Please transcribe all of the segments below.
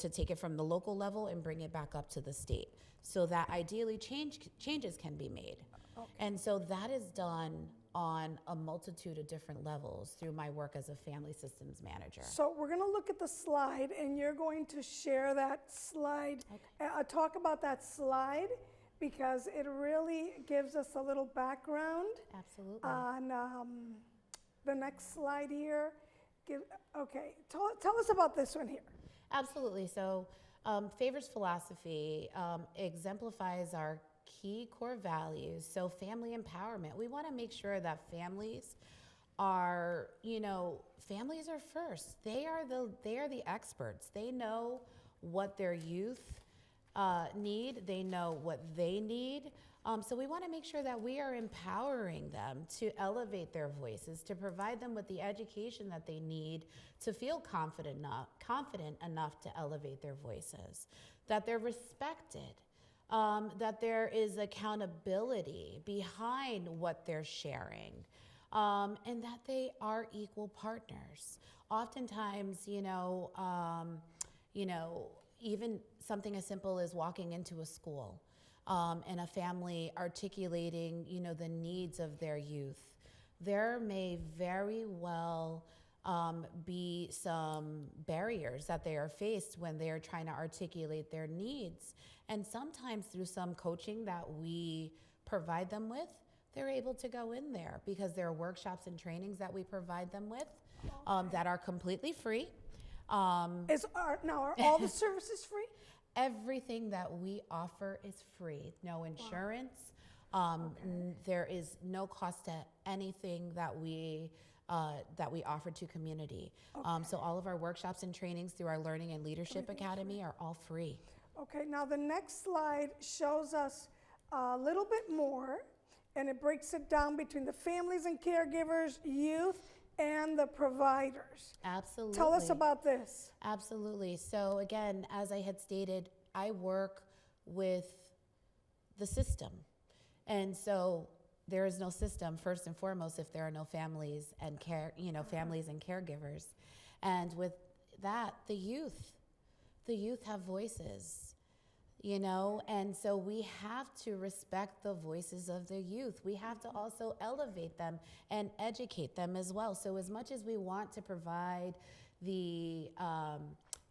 to take it from the local level and bring it back up to the state, so that ideally changes can be made. Okay. And so that is done on a multitude of different levels through my work as a family systems manager. So we're going to look at the slide, and you're going to share that slide, talk about that slide, because it really gives us a little background. Absolutely. On the next slide here. Tell us about this one here. Absolutely. So Favor's philosophy exemplifies our key core values. So family empowerment. We want to make sure that families are first. They are the experts. They know what their youth need. They know what they need. So we want to make sure that we are empowering them to elevate their voices, to provide them with the education that they need to feel confident enough to elevate their voices, that they're respected, that there is accountability behind what they're sharing, and that they are equal partners. Oftentimes, even something as simple as walking into a school, and a family articulating, the needs of their youth. There may very well be some barriers that they are faced when they are trying to articulate their needs. And sometimes through some coaching that we provide them with, they're able to go in there because there are workshops and trainings that we provide them with that are completely free. Are all the services free? Everything that we offer is free. No insurance. There is no cost to anything that we offer to community. So all of our workshops and trainings through our Learning and Leadership Academy are all free. Okay, now the next slide shows us a little bit more, and it breaks it down between the families and caregivers, youth, and the providers. Absolutely. Tell us about this. Absolutely. So again, as I had stated, I work with the system. And so there is no system, first and foremost, if there are no families and families and caregivers. And with that, the youth have voices. And so we have to respect the voices of the youth. We have to also elevate them and educate them as well. So as much as we want to provide the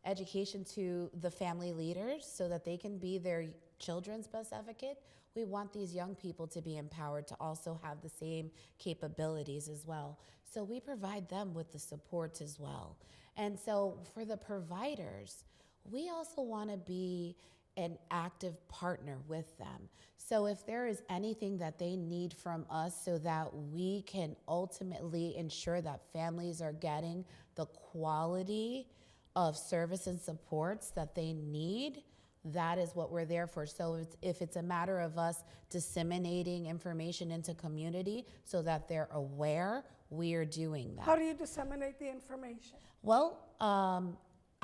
education to the family leaders so that they can be their children's best advocate, we want these young people to be empowered to also have the same capabilities as well. So we provide them with the support as well. And so for the providers, we also want to be an active partner with them. So if there is anything that they need from us so that we can ultimately ensure that families are getting the quality of service and supports that they need, that is what we're there for. So if it's a matter of us disseminating information into community so that they're aware, we are doing that. How do you disseminate the information? Well,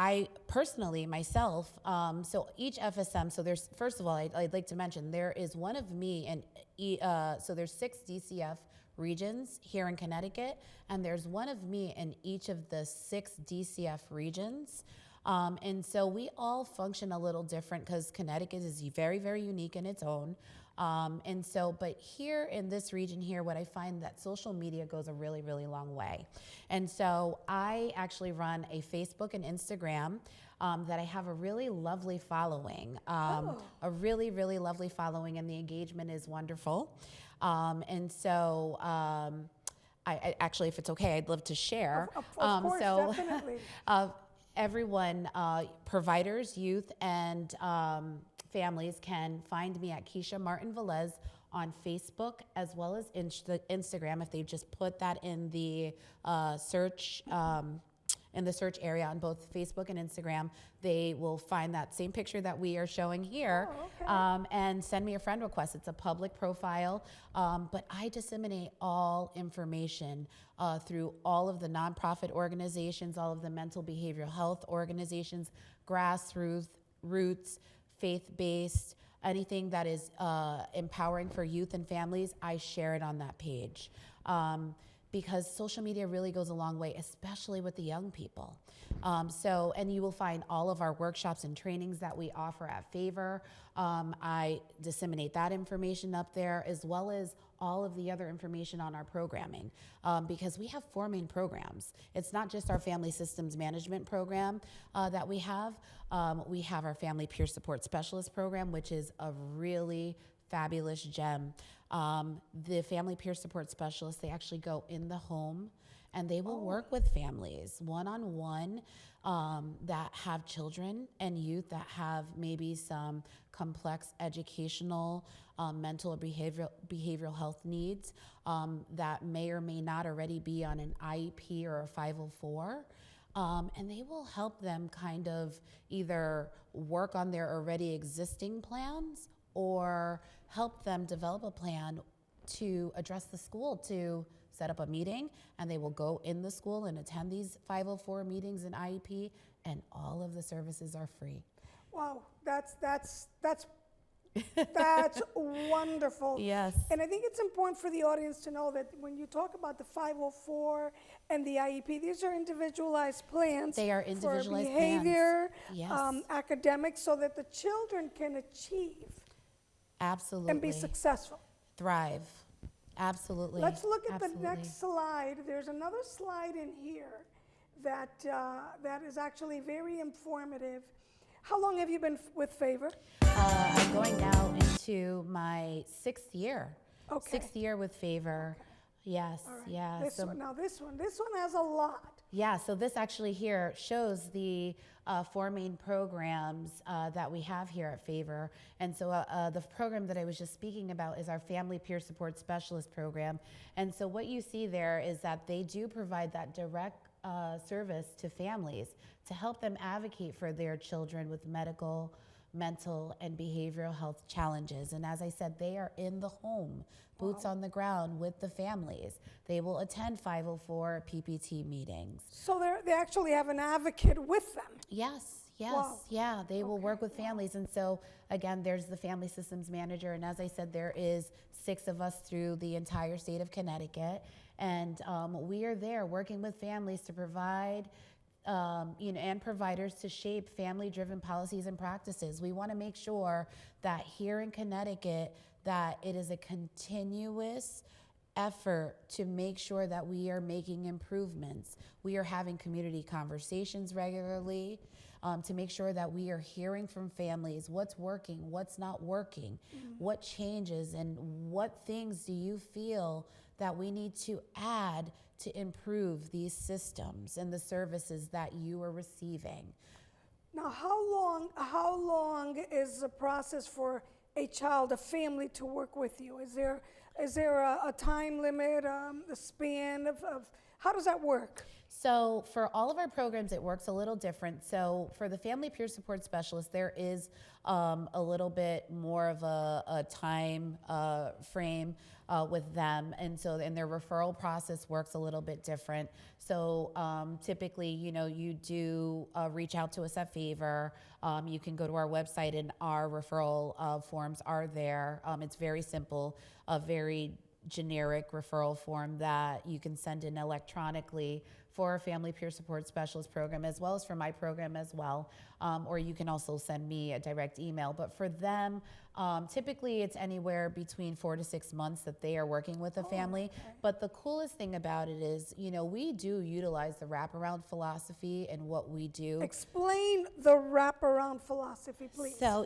I personally, myself, so each FSM, so there's, first of all, I'd like to mention, there is one of me, and so there's 6 DCF regions here in Connecticut, and there's one of me in each of the 6 DCF regions. And so we all function a little different because Connecticut is very, very unique in its own. And so, but here in this region here, what I find that social media goes a really, really long way. And so I actually run a Facebook and Instagram that I have a really lovely following, a really, really lovely following, and the engagement is wonderful. And so I actually, if it's okay, I'd love to share. Of course, definitely. Everyone, providers, youth, and families can find me at Keisha Martin-Velez on Facebook as well as Instagram. If they just put that in the search area on both Facebook and Instagram, they will find that same picture that we are showing here. And send me a friend request. It's a public profile, but I disseminate all information through all of the nonprofit organizations, all of the mental behavioral health organizations, grassroots, faith-based, anything that is empowering for youth and families, I share it on that page. because social media really goes a long way, especially with the young people. And you will find all of our workshops and trainings that we offer at Favor. I disseminate that information up there, as well as all of the other information on our programming, because we have 4 main programs. It's not just our family systems management program that we have. We have our family peer support specialist program, which is a really fabulous gem. The family peer support specialists, they actually go in the home and they will work with families one-on-one that have children and youth that have maybe some complex educational, mental or behavioral health needs that may or may not already be on an IEP or a 504. And they will help them kind of either work on their already existing plans or help them develop a plan to address the school, to set up a meeting, and they will go in the school and attend these 504 meetings in IEP, and all of the services are free. Wow, that's wonderful. Yes. And I think it's important for the audience to know that when you talk about the 504 and the IEP, these are individualized plans. They are individualized for behavior, plans. Yes. Academics, so that the children can achieve Absolutely. and be successful. Thrive. Absolutely. Let's look at Absolutely. the next slide. There's another slide in here that that is actually very informative. How long have you been with Favor? I'm going now into my 6th year. Okay. 6th year with Favor. Okay. Yes. All right. Yeah. This one has a lot. Yeah, so this actually here shows the 4 main programs that we have here at Favor. And so the program that I was just speaking about is our Family Peer Support Specialist program. And so what you see there is that they do provide that direct service to families to help them advocate for their children with medical, mental, and behavioral health challenges. And as I said, they are in the home, boots on the ground with the families. They will attend 504 PPT meetings. So they actually have an advocate with them. Yes, Wow. yeah, they will work with families. And so again, there's the family systems manager. And as I said, there is 6 of us through the entire state of Connecticut. And we are there working with families to provide and providers to shape family-driven policies and practices. We want to make sure that here in Connecticut, that it is a continuous effort to make sure that we are making improvements. We are having community conversations regularly to make sure that we are hearing from families what's working, what's not working, what changes, and what things do you feel that we need to add to improve these systems and the services that you are receiving. Now, how long is the process for a child, a family, to work with you? Is there a time limit, a span of how does that work? So for all of our programs, it works a little different. So for the Family Peer Support Specialist, there is a little bit more of a time frame with them. And their referral process works a little bit different. So typically, you do reach out to us at Favor. You can go to our website and our referral forms are there. It's very simple, a very generic referral form that you can send in electronically for a Family Peer Support Specialist program, as well as for my program as well. Or you can also send me a direct email. But for them, typically it's anywhere between 4 to 6 months that they are working with a family. Okay. But the coolest thing about it is, we do utilize the wraparound philosophy in what we do. Explain the wraparound philosophy, please. So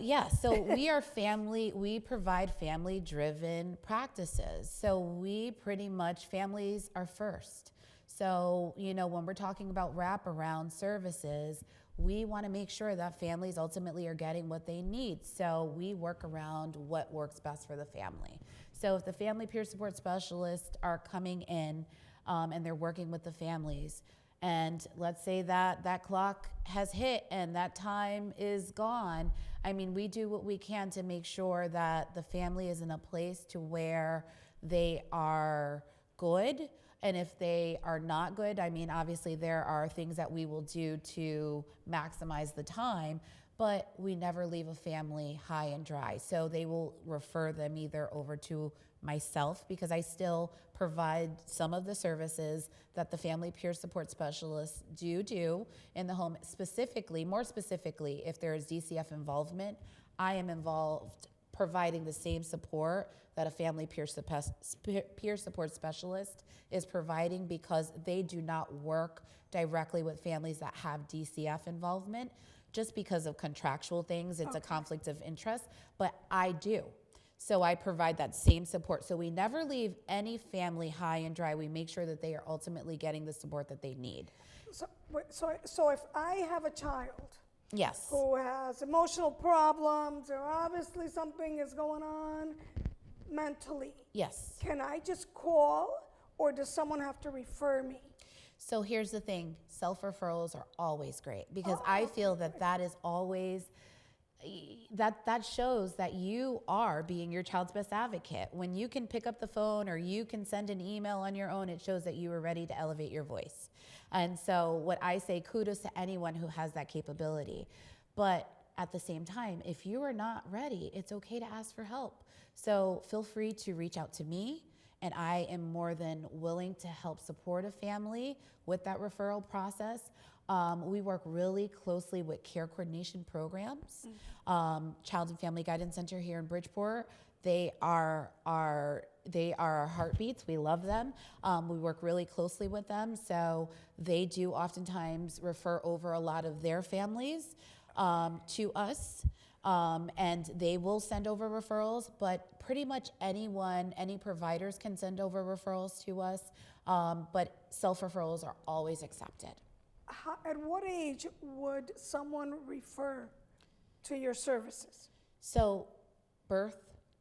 we provide family-driven practices. So we pretty much, families are first. So, when we're talking about wraparound services, we want to make sure that families ultimately are getting what they need. So we work around what works best for the family. So if the Family Peer Support Specialists are coming in and they're working with the families, and let's say that clock has hit and that time is gone, we do what we can to make sure that the family is in a place to where they are good. And if they are not good, obviously there are things that we will do to maximize the time. but we never leave a family high and dry. So they will refer them either over to myself, because I still provide some of the services that the family peer support specialists do in the home. Specifically, more specifically, if there is DCF involvement, I am involved providing the same support that a family peer support specialist is providing, because they do not work directly with families that have DCF involvement just because of contractual things. It's a conflict of interest, but I do. So I provide that same support. So we never leave any family high and dry. We make sure that they are ultimately getting the support that they need. So if I have a child Yes. who has emotional problems, or obviously something is going on mentally, Yes. can I just call, or does someone have to refer me? So here's the thing, self-referrals are always great, because I feel that that is always, that shows that you are being your child's best advocate. When you can pick up the phone or you can send an email on your own, it shows that you are ready to elevate your voice. And so what I say, kudos to anyone who has that capability. But at the same time, if you are not ready, it's okay to ask for help. So feel free to reach out to me, and I am more than willing to help support a family with that referral process. We work really closely with care coordination programs. Child and Family Guidance Center here in Bridgeport, they are our heartbeats. We love them. We work really closely with them. So they do oftentimes refer over a lot of their families to us. And they will send over referrals, but pretty much anyone, any providers can send over referrals to us. But self-referrals are always accepted. At what age would someone refer to your services? So birth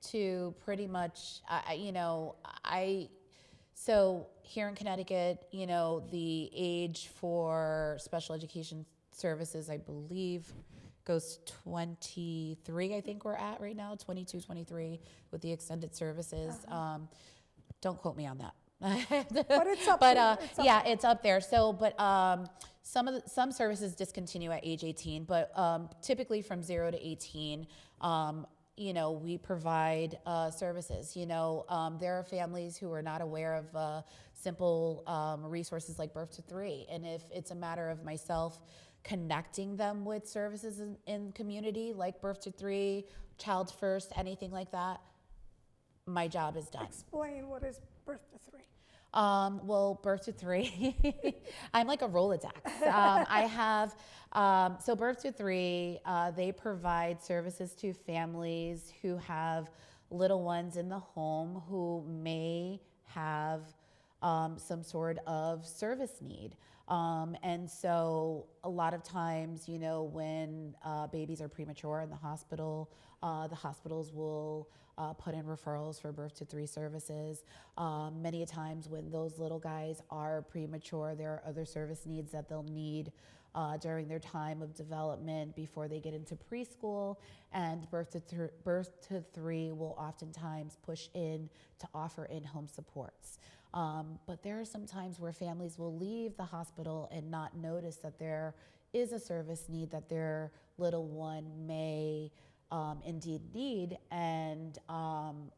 to pretty much, so here in Connecticut, the age for special education services, I believe, goes 23, I think we're at right now, 22, 23 with the extended services. Don't quote me on that. But it's up there. It's up there. So, but some services discontinue at age 18, but typically from 0 to 18, we provide services. There are families who are not aware of simple resources like Birth to 3, and if it's a matter of myself connecting them with services in community like Birth to 3, Child First, anything like that, my job is done. Explain what is Birth to 3. Well, Birth to 3, I'm like a Rolodex. I have, so Birth to 3, they provide services to families who have little ones in the home who may have some sort of service need. And so a lot of times, when babies are premature in the hospitals will put in referrals for Birth to 3 services. Many a times when those little guys are premature, there are other service needs that they'll need during their time of development before they get into preschool, and Birth to 3 will oftentimes push in to offer in-home supports. But there are some times where families will leave the hospital and not notice that there is a service need that their little one may indeed need, and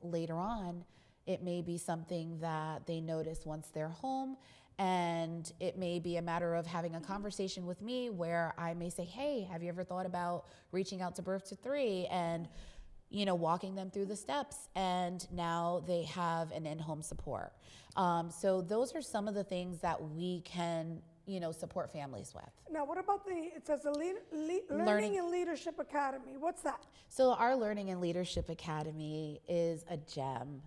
later on it may be something that they notice once they're home, and it may be a matter of having a conversation with me where I may say, hey, have you ever thought about reaching out to Birth to 3, and walking them through the steps, and now they have an in-home support. So those are some of the things that we can support families with. Now, what about it says the Learning and Leadership Academy. What's that? So our Learning and Leadership Academy is a gem.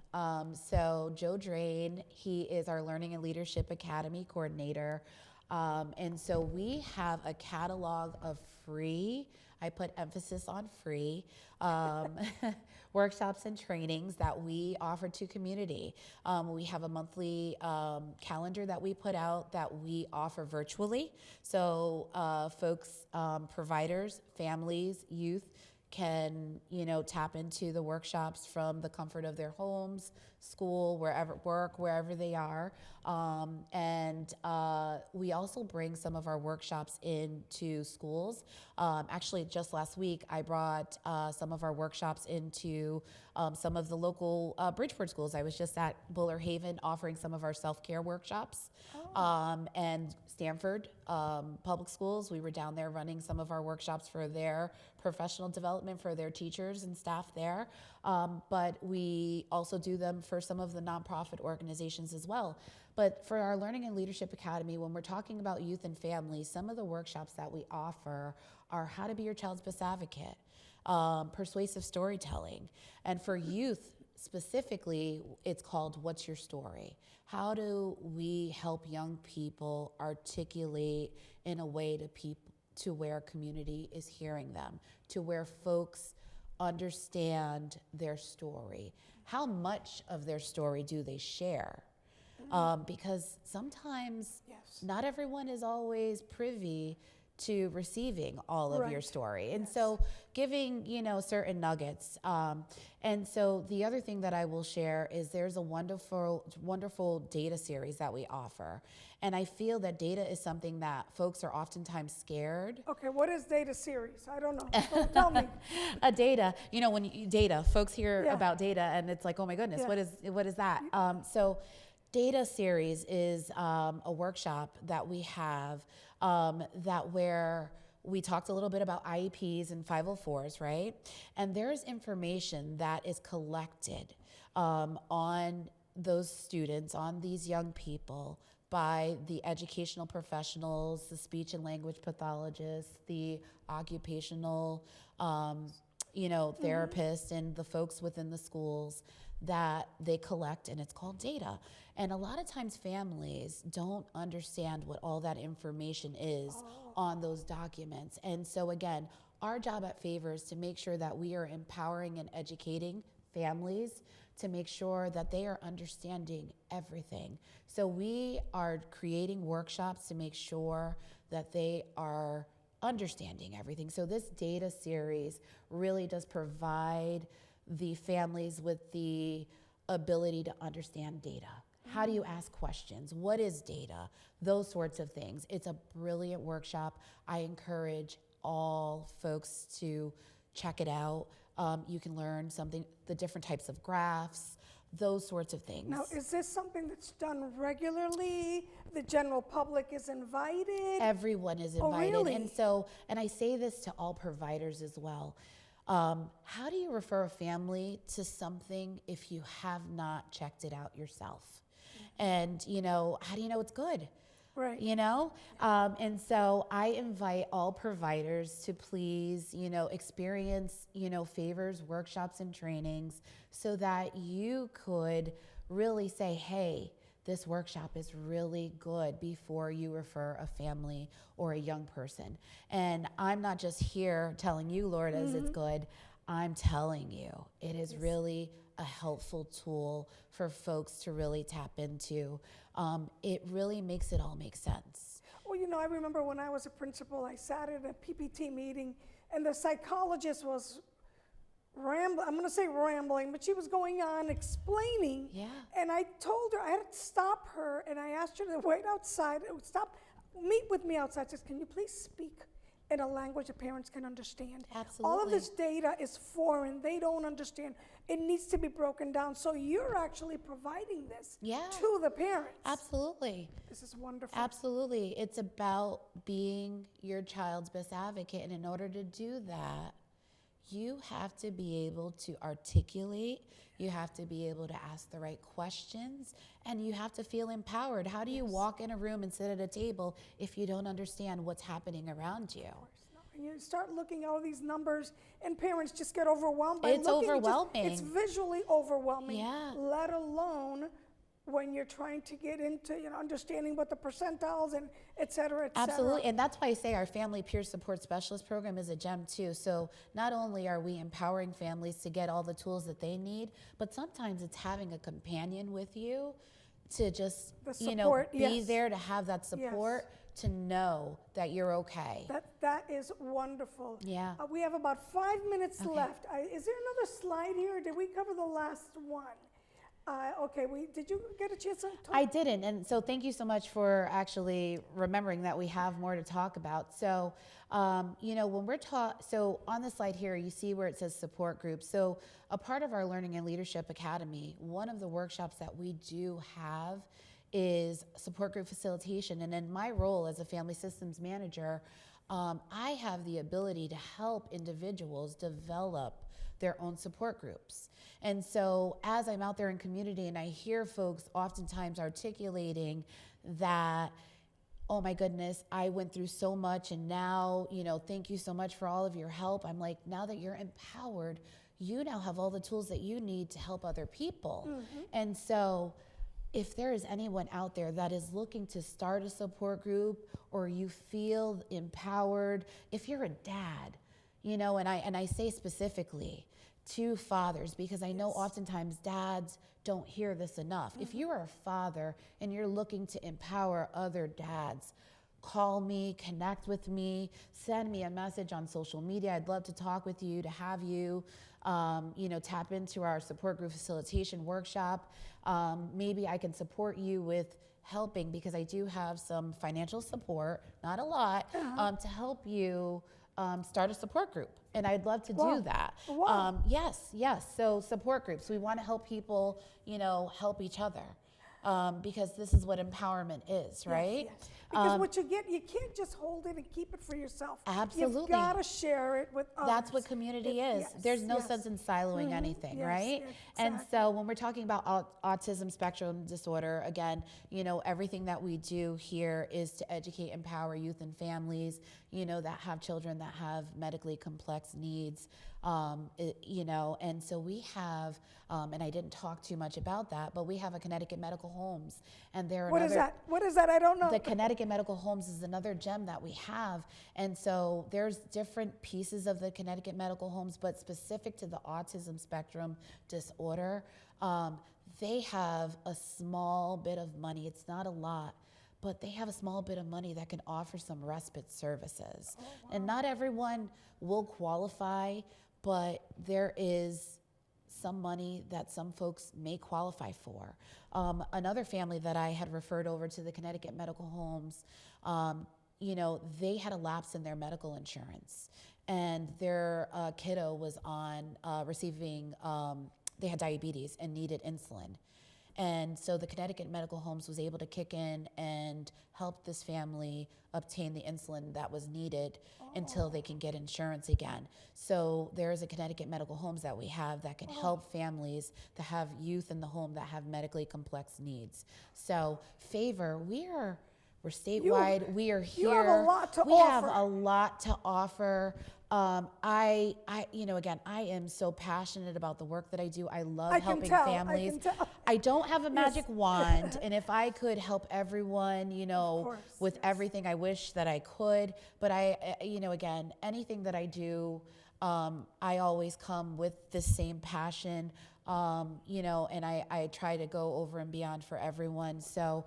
So Joe Drain, he is our Learning and Leadership Academy coordinator. And so we have a catalog of free, I put emphasis on free, workshops and trainings that we offer to community. We have a monthly calendar that we put out that we offer virtually. So folks, providers, families, youth can, tap into the workshops from the comfort of their homes, school, wherever they are. And we also bring some of our workshops into schools. Actually, just last week, I brought some of our workshops into some of the local Bridgeport schools. I was just at Buller Haven offering some of our self-care workshops. And Stanford public schools, we were down there running some of our workshops for their professional development for their teachers and staff there. But we also do them for some of the nonprofit organizations as well. But for our Learning and Leadership Academy, when we're talking about youth and families, some of the workshops that we offer are how to be your child's best advocate, persuasive storytelling. And for youth specifically, it's called What's Your Story? How do we help young people articulate in a way to where community is hearing them, to where folks understand their story? How much of their story do they share? Because sometimes not everyone is always privy to receiving all of your story. And so giving, certain nuggets. And so the other thing that I will share is there's a wonderful data series that we offer. And I feel that data is something that folks are oftentimes scared. Okay, what is data series? I don't know. So tell me. A data, data, folks hear about data and it's like, oh my goodness, what is that? So data series is a workshop that we have where we talked a little bit about IEPs and 504s, right? And there's information that is collected on those students, on these young people, by the educational professionals, the speech and language pathologists, the occupational, therapists, and the folks within the schools that they collect, and it's called data. And a lot of times families don't understand what all that information is on those documents. And so again, our job at Favor is to make sure that we are empowering and educating families to make sure that they are understanding everything. So we are creating workshops to make sure that they are understanding everything. So this data series really does provide the families with the ability to understand data. How do you ask questions? What is data? Those sorts of things. It's a brilliant workshop. I encourage all folks to check it out. You can learn the different types of graphs, those sorts of things. Now, is this something that's done regularly? The general public is invited? Everyone is invited. Oh, really? And I say this to all providers as well. How do you refer a family to something if you have not checked it out yourself? And, how do you know it's good? Right. And so I invite all providers to please, experience, Favors, workshops, and trainings so that you could really say, hey, this workshop is really good before you refer a family or a young person. And I'm not just here telling you, Lord, as it's good. I'm telling you, it is really a helpful tool for folks to really tap into. It really makes it all make sense. Well, I remember when I was a principal, I sat at a PPT meeting and the psychologist was rambling. I'm going to say rambling, but she was going on explaining. Yeah. And I told her, I had to stop her, and I asked her to wait outside. Meet with me outside. Says, can you please speak in a language that parents can understand? Absolutely. All of this data is foreign. They don't understand. It needs to be broken down. So you're actually providing this to the parents. Absolutely. This is wonderful. Absolutely. It's about being your child's best advocate. And in order to do that, you have to be able to articulate, you have to be able to ask the right questions, and you have to feel empowered. How do you walk in a room and sit at a table if you don't understand what's happening around you? And you start looking at all these numbers, and parents just get overwhelmed by It's looking. overwhelming. It's visually overwhelming. Yeah. Let alone when you're trying to get into understanding what the percentiles and et cetera, et cetera. Absolutely, and that's why I say our Family Peer Support Specialist program is a gem too. So not only are we empowering families to get all the tools that they need, but sometimes it's having a companion with you to just, The support, be there to have that support to know that you're okay. That is wonderful. Yeah. We have about 5 minutes Okay. left. Is there another slide here? Did we cover the last one? Okay, did you get a chance to talk? I didn't, and so thank you so much for actually remembering that we have more to talk about. So, when we're so on the slide here, you see where it says support groups. So a part of our Learning and Leadership Academy, one of the workshops that we do have is support group facilitation. And in my role as a family systems manager, I have the ability to help individuals develop their own support groups. And so as I'm out there in community and I hear folks oftentimes articulating that, oh my goodness, I went through so much and now, thank you so much for all of your help. I'm like, now that you're empowered, you now have all the tools that you need to help other people. Mm-hmm. And so if there is anyone out there that is looking to start a support group or you feel empowered, if you're a dad, and I say specifically to fathers, because I know oftentimes dads don't hear this enough. Mm-hmm. If you are a father and you're looking to empower other dads, call me, connect with me, send me a message on social media. I'd love to talk with you, to have you, tap into our support group facilitation workshop. Maybe I can support you with helping, because I do have some financial support, not a lot, to help you start a support group. And I'd love to do that. Wow. Yes. So support groups, we want to help people, help each other. Because this is what empowerment is, right? Yes. Because what you get, you can't just hold it and keep it for yourself. Absolutely. You've got to share it with others. That's what community is. Yes, There's no sense in siloing anything, right? Yes, And exactly. so when we're talking about autism spectrum disorder, again, everything that we do here is to educate, empower youth and families, that have children that have medically complex needs. And so we have, and I didn't talk too much about that, but we have a Connecticut Medical Homes, and What is that? What is that? I don't know. The Connecticut Medical Homes is another gem that we have, and so there's different pieces of the Connecticut Medical Homes, but specific to the autism spectrum disorder, they have a small bit of money. It's not a lot, but they have a small bit of money that can offer some respite services. Oh, wow. And not everyone will qualify, but there is some money that some folks may qualify for. Another family that I had referred over to the Connecticut Medical Homes, they had a lapse in their medical insurance, and their kiddo was on receiving, they had diabetes and needed insulin. And so the Connecticut Medical Homes was able to kick in and help this family obtain the insulin that was needed until they can get insurance again. So there is a Connecticut Medical Homes that we have that can help families that have youth in the home that have medically complex needs. So Favor, we're statewide. We are here. You have a lot to offer. We have a lot to offer. Again, I am so passionate about the work that I do. I love helping families. I don't have a magic wand, and if I could help everyone, with everything, I wish that I could. But again, anything that I do, I always come with the same passion. And I try to go over and beyond for everyone. So,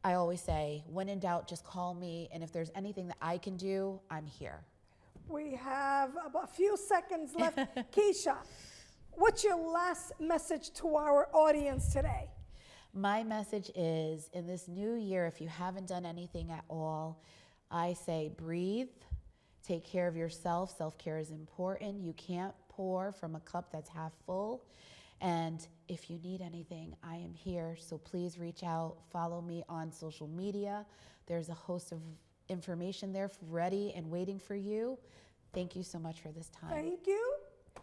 I always say, when in doubt, just call me. And if there's anything that I can do, I'm here. We have about a few seconds left. Keisha, what's your last message to our audience today? My message is, in this new year, if you haven't done anything at all, I say breathe, take care of yourself. Self-care is important. You can't pour from a cup that's half full. And if you need anything, I am here. So please reach out, follow me on social media. There's a host of information there ready and waiting for you. Thank you so much for this time. Thank you.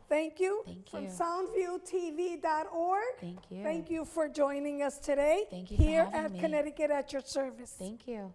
Thank you. Thank From you. soundviewtv.org. Thank you. Thank you for joining us today. Thank you here for having at me. Connecticut at your service. Thank you.